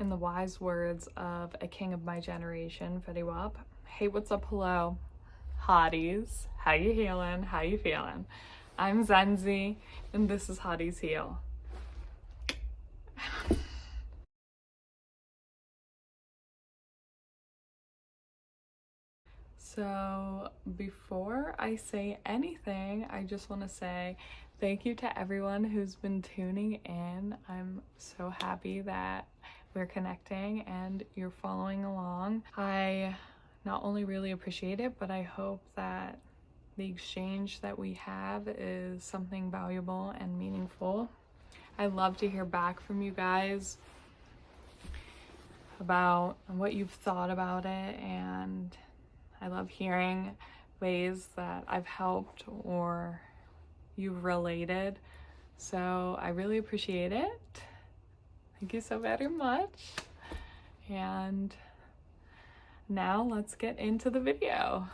In the wise words of a king of my generation, Fetty Wap, hey, what's up, hello, hotties, how you healing, how you feeling? I'm Zenzie, and this is Hotties Heal. So before I say anything, I just want to say thank you to everyone who's been tuning in. I'm so happy that we're connecting and you're following along. I not only really appreciate it, but I hope that the exchange that we have is something valuable and meaningful. I love to hear back from you guys about what you've thought about it, and I love hearing ways that I've helped or you've related. So I really appreciate it. Thank you so very much. And now let's get into the video.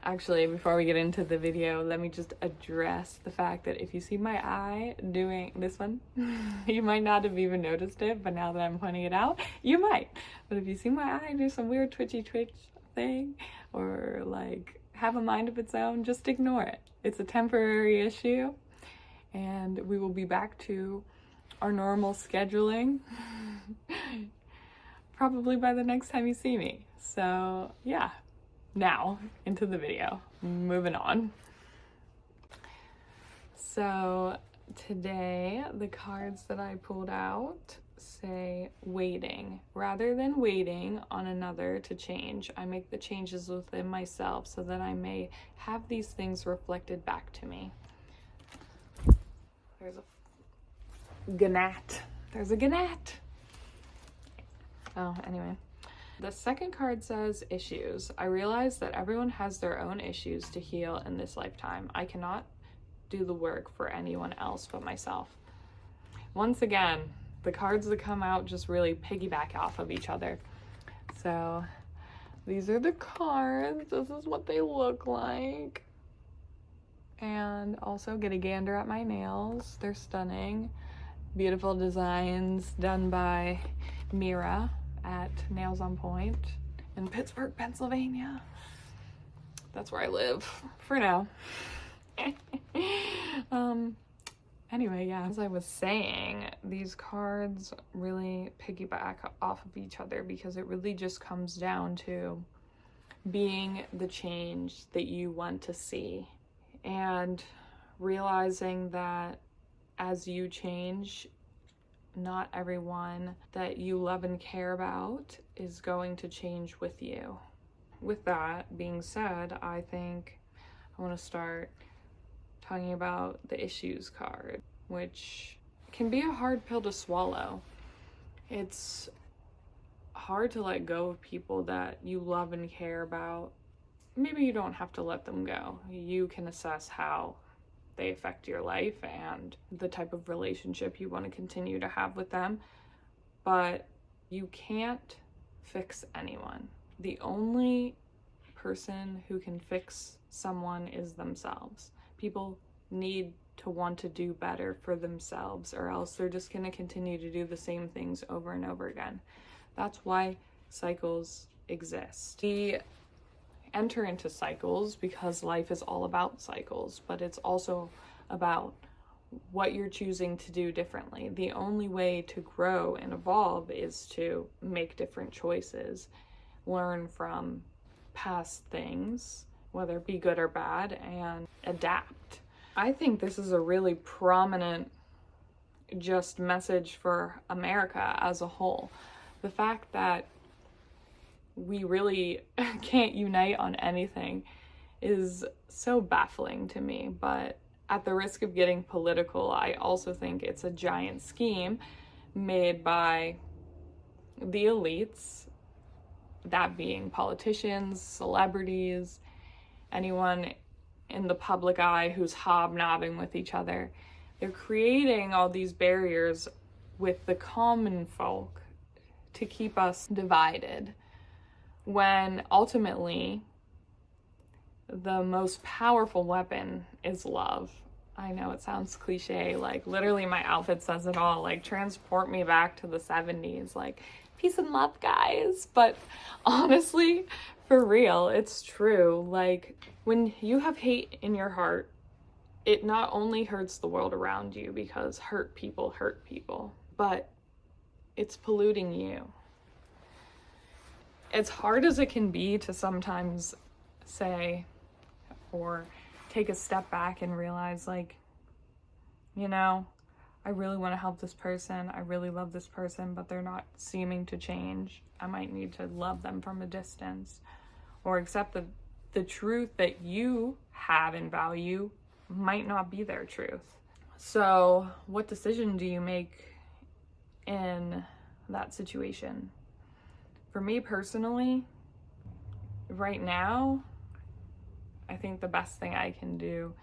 Actually, before we get into the video, let me just address the fact that if you see my eye doing this one, you might not have even noticed it, but now that I'm pointing it out, you might. But if you see my eye do some weird twitch thing, or like have a mind of its own, just ignore it. It's a temporary issue, and we will be back to our normal scheduling probably by the next time you see me. So yeah, now into the video, moving on. So today the cards that I pulled out say waiting. Rather than waiting on another to change, I make the changes within myself so that I may have these things reflected back to me. There's a gnat. There's a gnat. Oh, anyway. The second card says issues. I realize that everyone has their own issues to heal in this lifetime. I cannot do the work for anyone else but myself. Once again, the cards that come out just really piggyback off of each other. So these are the cards. This is what they look like. And also get a gander at my nails. They're stunning. Beautiful designs done by Mira at Nails on Point in Pittsburgh, Pennsylvania. That's where I live for now. Anyway, yeah, as I was saying, these cards really piggyback off of each other because it really just comes down to being the change that you want to see and realizing that as you change, not everyone that you love and care about is going to change with you. With that being said, I think I want to start talking about the issues card, which can be a hard pill to swallow. It's hard to let go of people that you love and care about. Maybe you don't have to let them go. You can assess how they affect your life and the type of relationship you want to continue to have with them, but you can't fix anyone. The only person who can fix someone is themselves. People need to want to do better for themselves, or else they're just going to continue to do the same things over and over again. That's why cycles exist. We enter into cycles because life is all about cycles, but it's also about what you're choosing to do differently. The only way to grow and evolve is to make different choices, learn from past things, whether it be good or bad, and adapt. I think this is a really prominent just message for America as a whole. The fact that we really can't unite on anything is so baffling to me, but at the risk of getting political, I also think it's a giant scheme made by the elites, that being politicians, celebrities, anyone in the public eye who's hobnobbing with each other. They're creating all these barriers with the common folk to keep us divided, when ultimately the most powerful weapon is love. I know it sounds cliche, like literally my outfit says it all, like transport me back to the 70s, like Peace and love, guys. But honestly, for real, it's true. Like, when you have hate in your heart, it not only hurts the world around you, because hurt people, but it's polluting you. As hard as it can be to sometimes say or take a step back and realize, like, you know, I really want to help this person, I really love this person, but they're not seeming to change. I might need to love them from a distance, or accept the truth that you have and value might not be their truth. So what decision do you make in that situation? For me personally, right now, I think the best thing I can do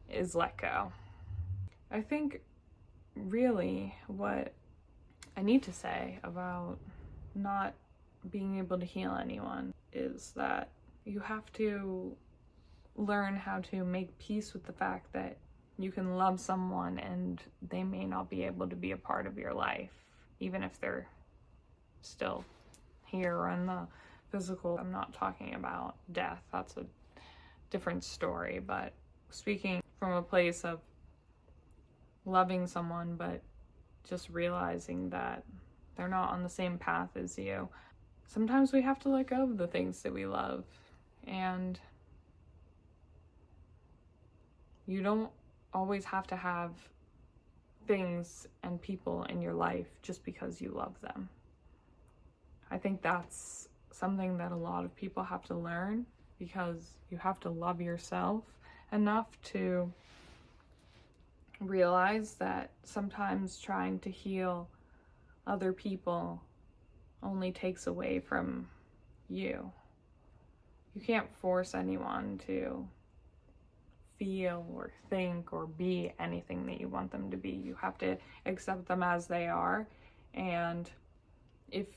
is let go. I think really what I need to say about not being able to heal anyone is that you have to learn how to make peace with the fact that you can love someone and they may not be able to be a part of your life, even if they're still here or in the physical. I'm not talking about death, that's a different story, but speaking from a place of loving someone but just realizing that they're not on the same path as you. Sometimes we have to let go of the things that we love, and you don't always have to have things and people in your life just because you love them. I think that's something that a lot of people have to learn, because you have to love yourself enough to realize that sometimes trying to heal other people only takes away from you. You can't force anyone to feel or think or be anything that you want them to be. You have to accept them as they are, and if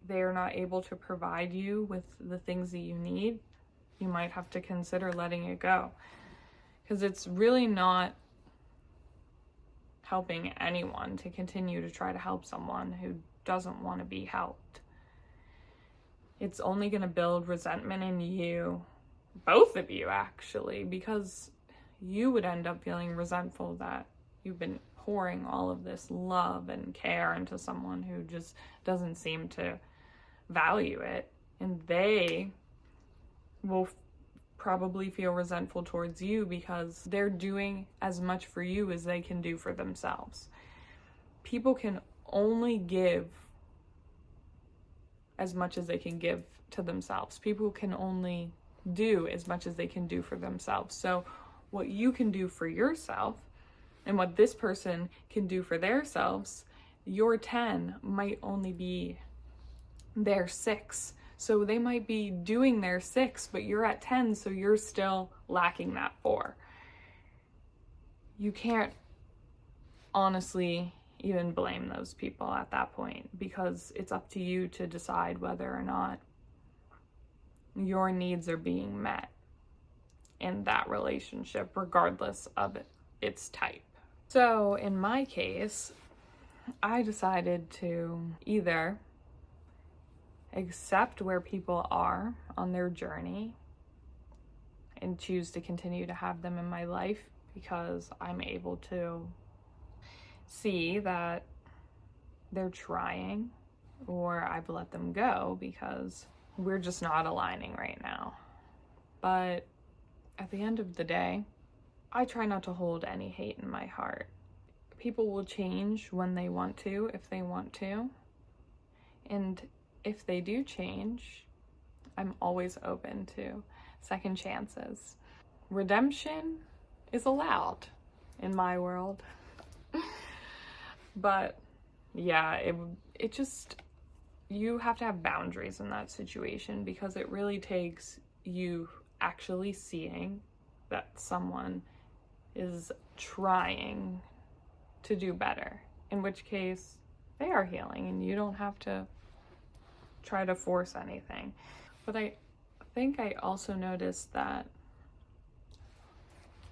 they're not able to provide you with the things that you need, you might have to consider letting it go, because it's really not helping anyone to continue to try to help someone who doesn't want to be helped. It's only going to build resentment in you, both of you actually, because you would end up feeling resentful that you've been pouring all of this love and care into someone who just doesn't seem to value it, and they will probably feel resentful towards you because they're doing as much for you as they can do for themselves. People can only give as much as they can give to themselves. People can only do as much as they can do for themselves. So what you can do for yourself and what this person can do for themselves, your 10 might only be their 6. So they might be doing their 6, but you're at 10, so you're still lacking that 4. You can't honestly even blame those people at that point, because it's up to you to decide whether or not your needs are being met in that relationship, regardless of its type. So in my case, I decided to either accept where people are on their journey and choose to continue to have them in my life because I'm able to see that they're trying, or I've let them go because we're just not aligning right now. But at the end of the day, I try not to hold any hate in my heart. People will change when they want to, if they want to. And if they do change, I'm always open to second chances. Redemption is allowed in my world. But yeah, it just, you have to have boundaries in that situation, because it really takes you actually seeing that someone is trying to do better, in which case they are healing and you don't have to try to force anything. But I think I also noticed that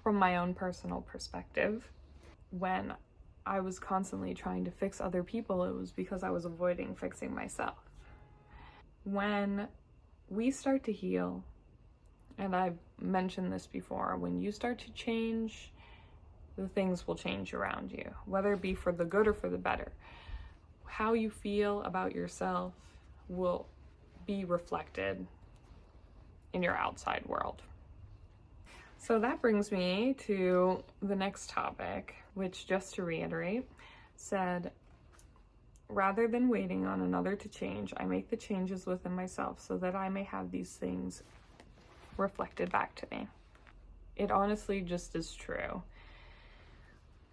from my own personal perspective, when I was constantly trying to fix other people, it was because I was avoiding fixing myself. When we start to heal, and I've mentioned this before, when you start to change, the things will change around you, whether it be for the good or for the better. How you feel about yourself will be reflected in your outside world. So that brings me to the next topic, which, just to reiterate, said, rather than waiting on another to change, I make the changes within myself so that I may have these things reflected back to me. It honestly just is true.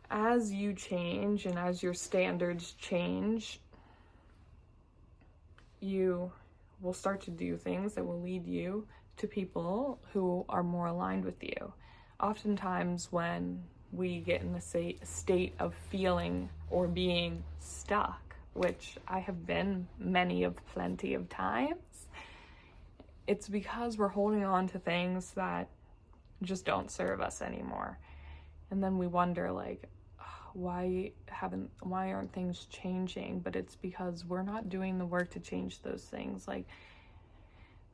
As you change and as your standards change, you will start to do things that will lead you to people who are more aligned with you. Oftentimes when we get in the state of feeling or being stuck, which I have been plenty of times, it's because we're holding on to things that just don't serve us anymore. And then we wonder, like, why aren't things changing? But it's because we're not doing the work to change those things. Like,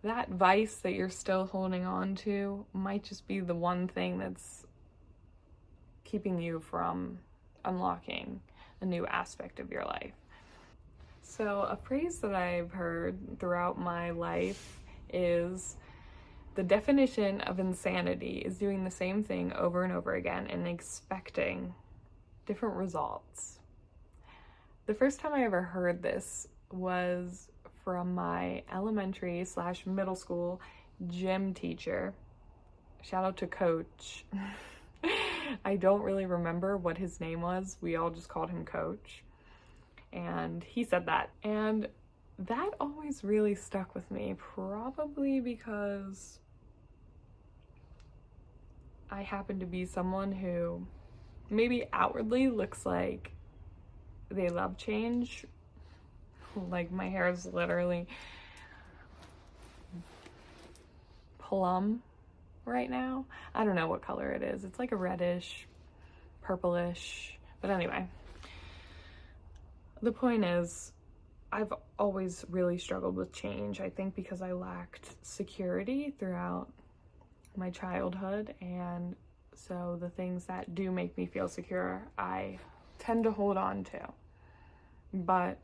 that vice that you're still holding on to might just be the one thing that's keeping you from unlocking a new aspect of your life. So a phrase that I've heard throughout my life is, the definition of insanity is doing the same thing over and over again and expecting different results. The first time I ever heard this was from my elementary / middle school gym teacher. Shout out to Coach. I don't really remember what his name was. We all just called him Coach. And he said that. And that always really stuck with me, probably because I happen to be someone who maybe outwardly looks like they love change. Like, my hair is literally plum right now. I don't know what color it is. It's like a reddish, purplish. But anyway, the point is, I've always really struggled with change. I think because I lacked security throughout my childhood, and so the things that do make me feel secure, I tend to hold on to. But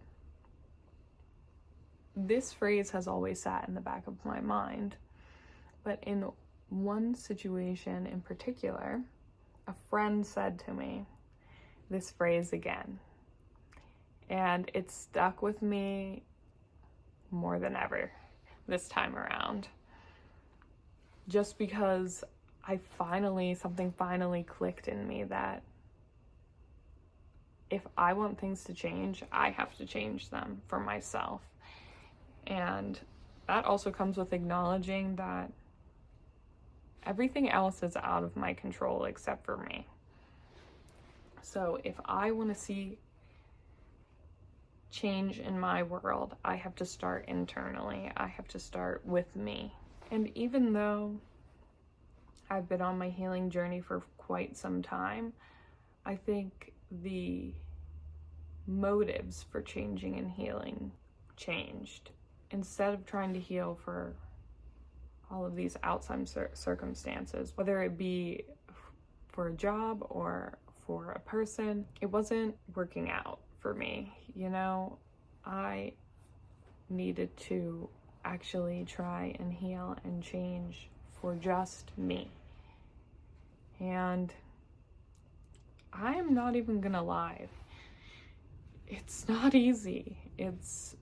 this phrase has always sat in the back of my mind. But in one situation in particular, a friend said to me this phrase again. And it stuck with me more than ever this time around. Just because something finally clicked in me that if I want things to change, I have to change them for myself. And that also comes with acknowledging that everything else is out of my control except for me. So if I want to see change in my world, I have to start internally. I have to start with me. And even though I've been on my healing journey for quite some time, I think the motives for changing and healing changed. Instead of trying to heal for all of these outside circumstances, whether it be for a job or for a person, it wasn't working out for me. You know, I needed to actually try and heal and change for just me. And I am not even gonna lie, it's not easy. It's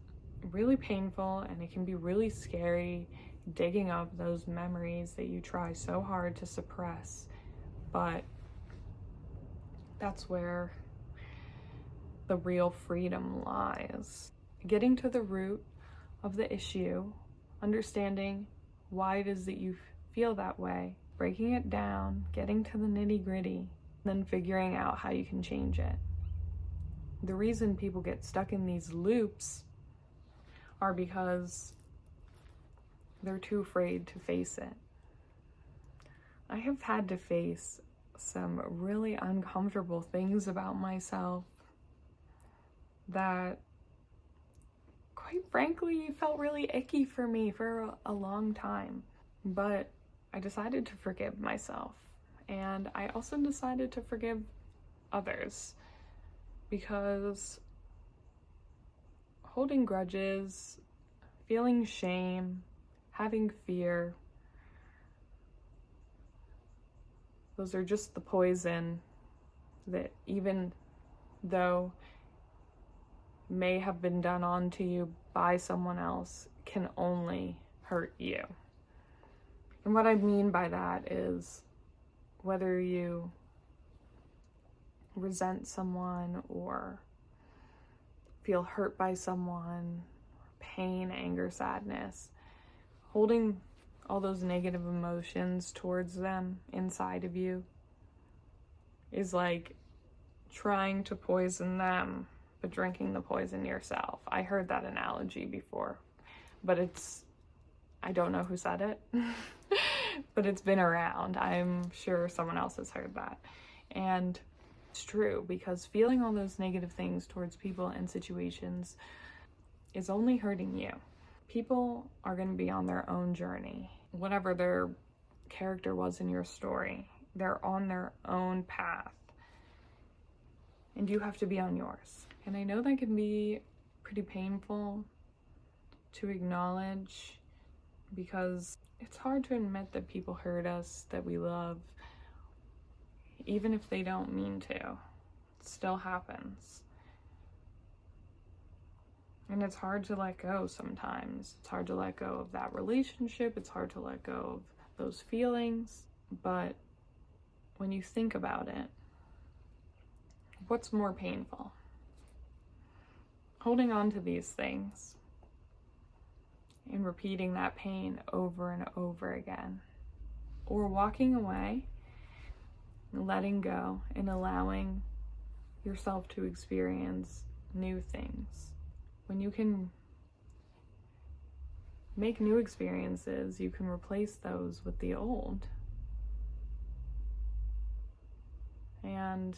really painful, and it can be really scary digging up those memories that you try so hard to suppress. But that's where the real freedom lies. Getting to the root of the issue, understanding why it is that you feel that way, breaking it down, getting to the nitty-gritty, then figuring out how you can change it. The reason people get stuck in these loops are because they're too afraid to face it. I have had to face some really uncomfortable things about myself that, quite frankly, felt really icky for me for a long time. But I decided to forgive myself, and I also decided to forgive others, because holding grudges, feeling shame, having fear, those are just the poison that, even though may have been done onto you by someone else, can only hurt you. And what I mean by that is, whether you resent someone or feel hurt by someone, pain, anger, sadness, holding all those negative emotions towards them inside of you is like trying to poison them but drinking the poison yourself. I heard that analogy before, but I don't know who said it, but it's been around. I'm sure someone else has heard that. And it's true, because feeling all those negative things towards people and situations is only hurting you. People are going to be on their own journey. Whatever their character was in your story, they're on their own path. And you have to be on yours. And I know that can be pretty painful to acknowledge, because it's hard to admit that people hurt us, that we love, even if they don't mean to. It still happens. And it's hard to let go sometimes. It's hard to let go of that relationship. It's hard to let go of those feelings. But when you think about it, what's more painful? Holding on to these things and repeating that pain over and over again, or walking away, letting go, and allowing yourself to experience new things. When you can make new experiences, you can replace those with the old. And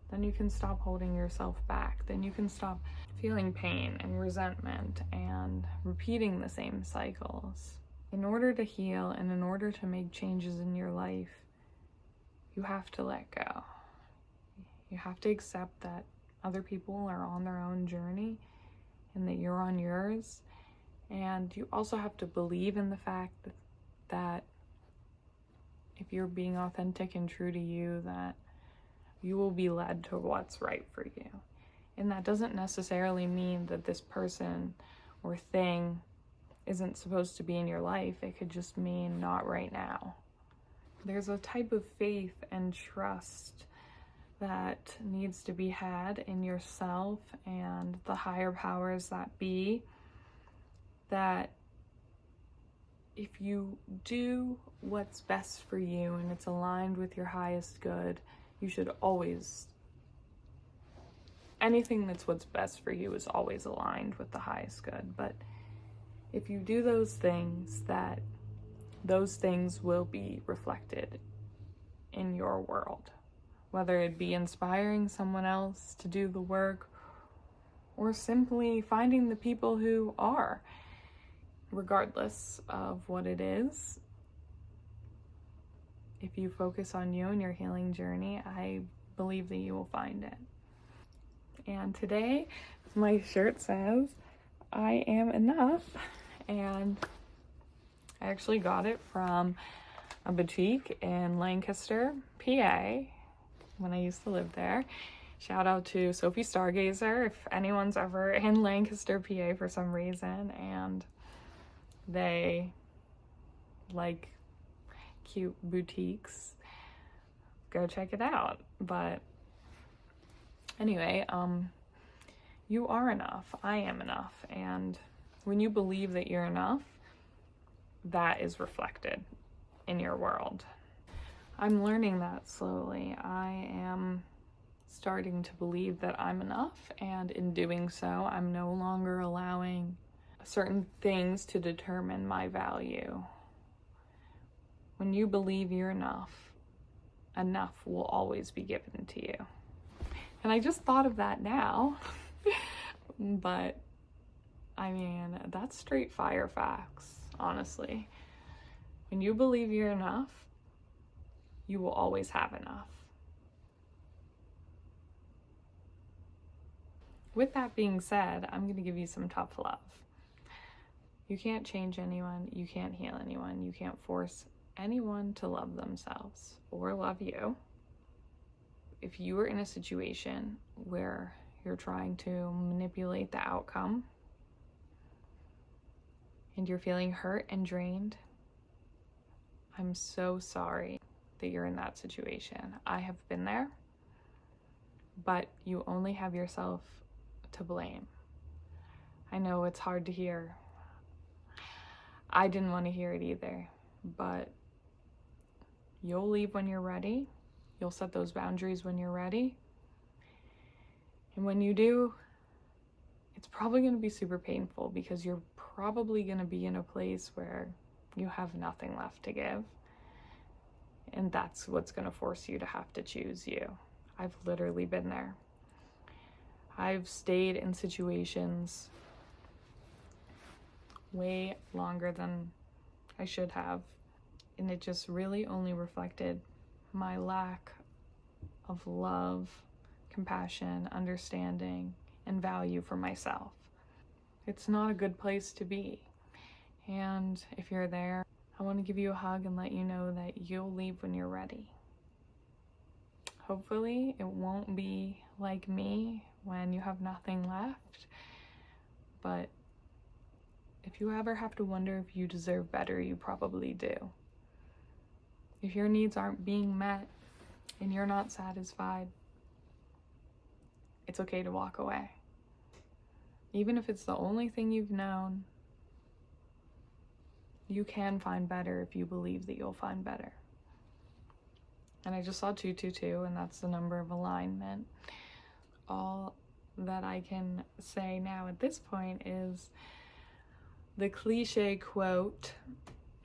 then you can stop holding yourself back. Then you can stop feeling pain and resentment and repeating the same cycles. In order to heal and in order to make changes in your life, you have to let go. You have to accept that other people are on their own journey and that you're on yours. And you also have to believe in the fact that if you're being authentic and true to you, that you will be led to what's right for you. And that doesn't necessarily mean that this person or thing isn't supposed to be in your life. It could just mean not right now. There's a type of faith and trust that needs to be had in yourself and the higher powers that be, that if you do what's best for you and it's aligned with your highest good, you should always, anything that's what's best for you is always aligned with the highest good. But if you do those things, that those things will be reflected in your world, whether it be inspiring someone else to do the work or simply finding the people who are. Regardless of what it is, if you focus on you and your healing journey, I believe that you will find it. And today, my shirt says, I am enough. And I actually got it from a boutique in Lancaster, PA, when I used to live there. Shout out to Sophie Stargazer if anyone's ever in Lancaster, PA for some reason, and they like cute boutiques, go check it out. But anyway, you are enough. I am enough. And when you believe that you're enough, that is reflected in your world. I'm learning that slowly. I am starting to believe that I'm enough, and in doing so, I'm no longer allowing certain things to determine my value. When you believe you're enough, enough will always be given to you. And I just thought of that now. But I mean, that's straight fire facts, honestly. When you believe you're enough, you will always have enough. With that being said, I'm going to give you some tough love. You can't change anyone. You can't heal anyone. You can't force anyone to love themselves or love you. If you are in a situation where you're trying to manipulate the outcome and you're feeling hurt and drained, I'm so sorry that you're in that situation. I have been there, but you only have yourself to blame. I know it's hard to hear. I didn't want to hear it either, but you'll leave when you're ready. You'll set those boundaries when you're ready. And when you do, it's probably going to be super painful because you're probably going to be in a place where you have nothing left to give. And that's what's going to force you to have to choose you. I've literally been there. I've stayed in situations way longer than I should have. And it just really only reflected my lack of love, compassion, understanding, and value for myself. It's not a good place to be. And if you're there, I want to give you a hug and let you know that you'll leave when you're ready. Hopefully, it won't be like me when you have nothing left. But if you ever have to wonder if you deserve better, you probably do. If your needs aren't being met and you're not satisfied, it's okay to walk away. Even if it's the only thing you've known, you can find better if you believe that you'll find better. And I just saw 222, and that's the number of alignment. All that I can say now at this point is the cliche quote,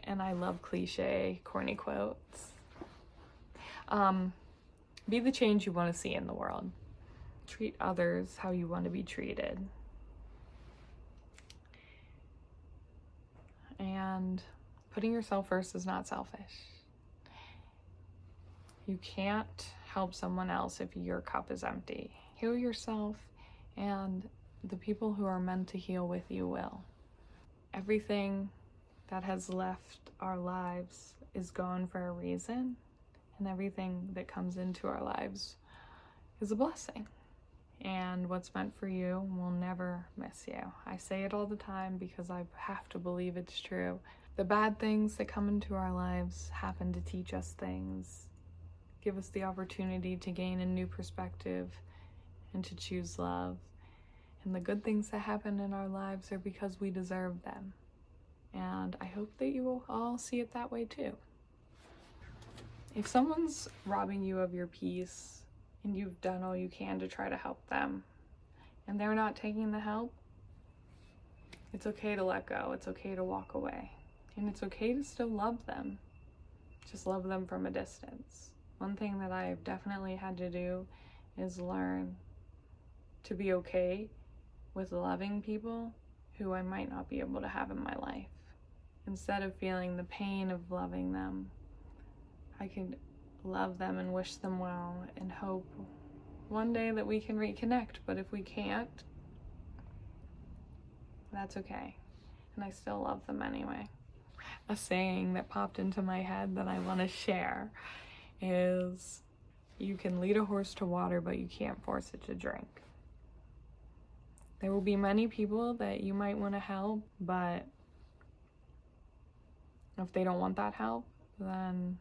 and I love cliche, corny quotes. Be the change you want to see in the world. Treat others how you want to be treated. And putting yourself first is not selfish. You can't help someone else if your cup is empty. Heal yourself, and the people who are meant to heal with you will. Everything that has left our lives is gone for a reason, and everything that comes into our lives is a blessing. And what's meant for you will never miss you. I say it all the time because I have to believe it's true. The bad things that come into our lives happen to teach us things, give us the opportunity to gain a new perspective and to choose love. And the good things that happen in our lives are because we deserve them. And I hope that you will all see it that way too. If someone's robbing you of your peace and you've done all you can to try to help them and they're not taking the help, it's okay to let go. It's okay to walk away. And it's okay to still love them. Just love them from a distance. One thing that I've definitely had to do is learn to be okay with loving people who I might not be able to have in my life. Instead of feeling the pain of loving them, I could love them and wish them well and hope one day that we can reconnect. But if we can't, that's okay. And I still love them anyway. A saying that popped into my head that I want to share is, you can lead a horse to water, but you can't force it to drink. There will be many people that you might want to help, but if they don't want that help, then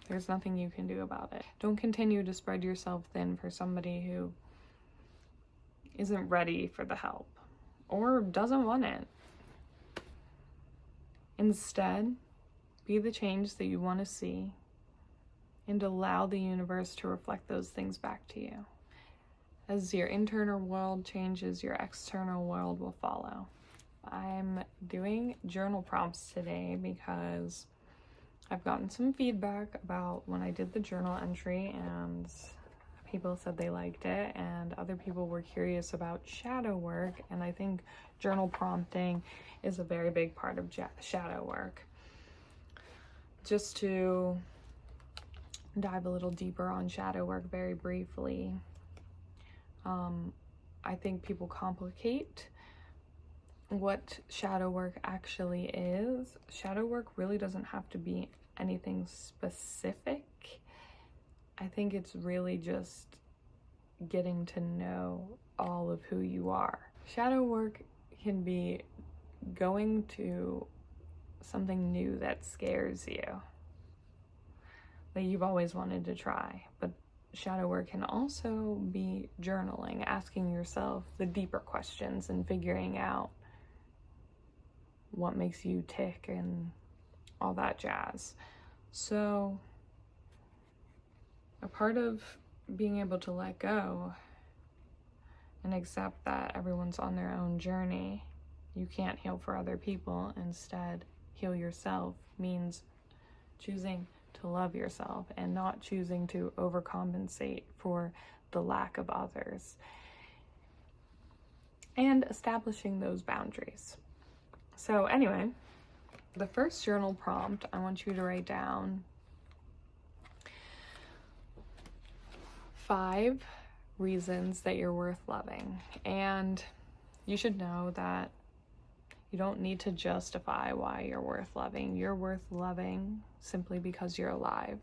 there's nothing you can do about it. Don't continue to spread yourself thin for somebody who isn't ready for the help or doesn't want it. Instead, be the change that you want to see and allow the universe to reflect those things back to you. As your internal world changes, your external world will follow. I'm doing journal prompts today because I've gotten some feedback about when I did the journal entry, and people said they liked it, and other people were curious about shadow work, and I think journal prompting is a very big part of shadow work. Just to dive a little deeper on shadow work very briefly, I think people complicate what shadow work actually is. Shadow work really doesn't have to be anything specific. I think it's really just getting to know all of who you are. Shadow work can be going to something new that scares you, that you've always wanted to try. But shadow work can also be journaling, asking yourself the deeper questions and figuring out what makes you tick and all that jazz. So a part of being able to let go and accept that everyone's on their own journey, you can't heal for other people, instead heal yourself, means choosing to love yourself and not choosing to overcompensate for the lack of others, and establishing those boundaries. So anyway, the first journal prompt, I want you to write down 5 reasons that you're worth loving. And you should know that you don't need to justify why you're worth loving. You're worth loving simply because you're alive.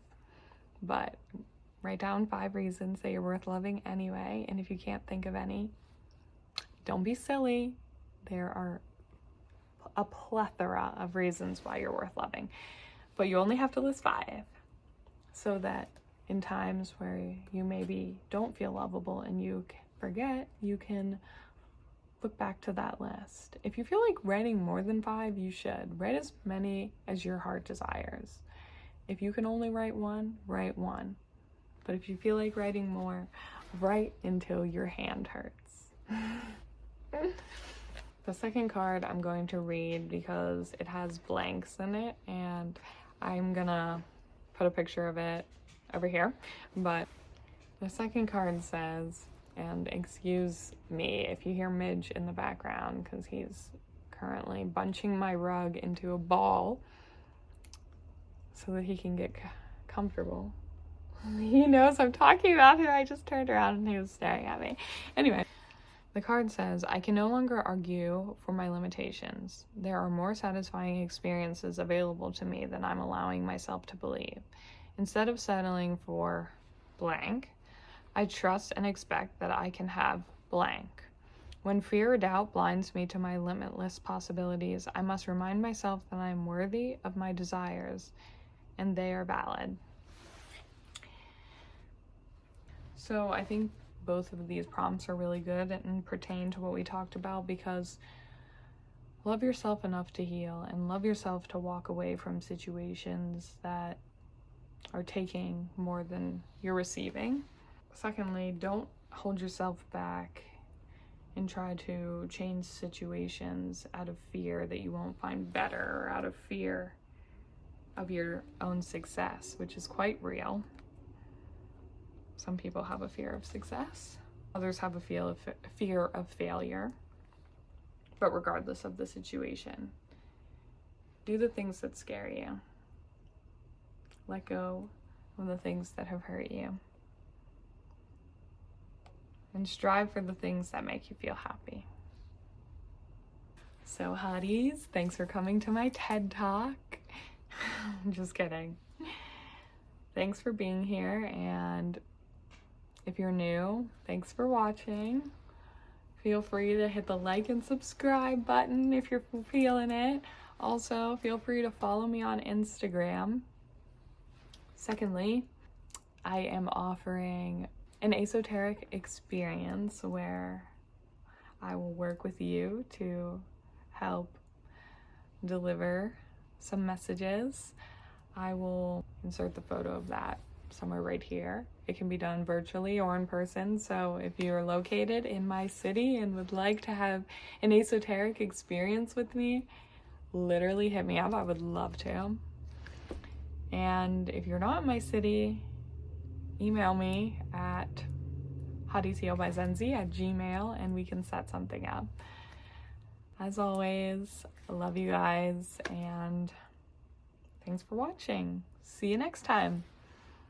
But write down 5 reasons that you're worth loving anyway. And if you can't think of any, don't be silly. There are a plethora of reasons why you're worth loving. But you only have to list 5, so that in times where you maybe don't feel lovable and you forget, you can look back to that list. If you feel like writing more than 5, you should. Write as many as your heart desires. If you can only write 1, write 1. But if you feel like writing more, write until your hand hurts. The second card I'm going to read because it has blanks in it, and I'm gonna put a picture of it over here. But the second card says, and excuse me if you hear Midge in the background because he's currently bunching my rug into a ball so that he can get comfortable. He knows I'm talking about him. I just turned around and he was staring at me. Anyway, the card says, I can no longer argue for my limitations. There are more satisfying experiences available to me than I'm allowing myself to believe. Instead of settling for blank, I trust and expect that I can have blank. When fear or doubt blinds me to my limitless possibilities, I must remind myself that I am worthy of my desires and they are valid. So I think both of these prompts are really good and pertain to what we talked about, because love yourself enough to heal and love yourself to walk away from situations that are taking more than you're receiving. Secondly, don't hold yourself back and try to change situations out of fear that you won't find better, or out of fear of your own success, which is quite real. Some people have a fear of success. Others have a fear of failure. But regardless of the situation, do the things that scare you. Let go of the things that have hurt you. And strive for the things that make you feel happy. So hotties, thanks for coming to my TED Talk. I'm just kidding. Thanks for being here, and if you're new, thanks for watching. Feel free to hit the like and subscribe button if you're feeling it. Also, feel free to follow me on Instagram. Secondly, I am offering an esoteric experience where I will work with you to help deliver some messages. I will insert the photo of that somewhere right here. It can be done virtually or in person, so if you're located in my city and would like to have an esoteric experience with me, literally hit me up. I would love to. And if you're not in my city, email me at HottiesHealbyZenzie@gmail.com and we can set something up. As always, I love you guys and thanks for watching. See you next time.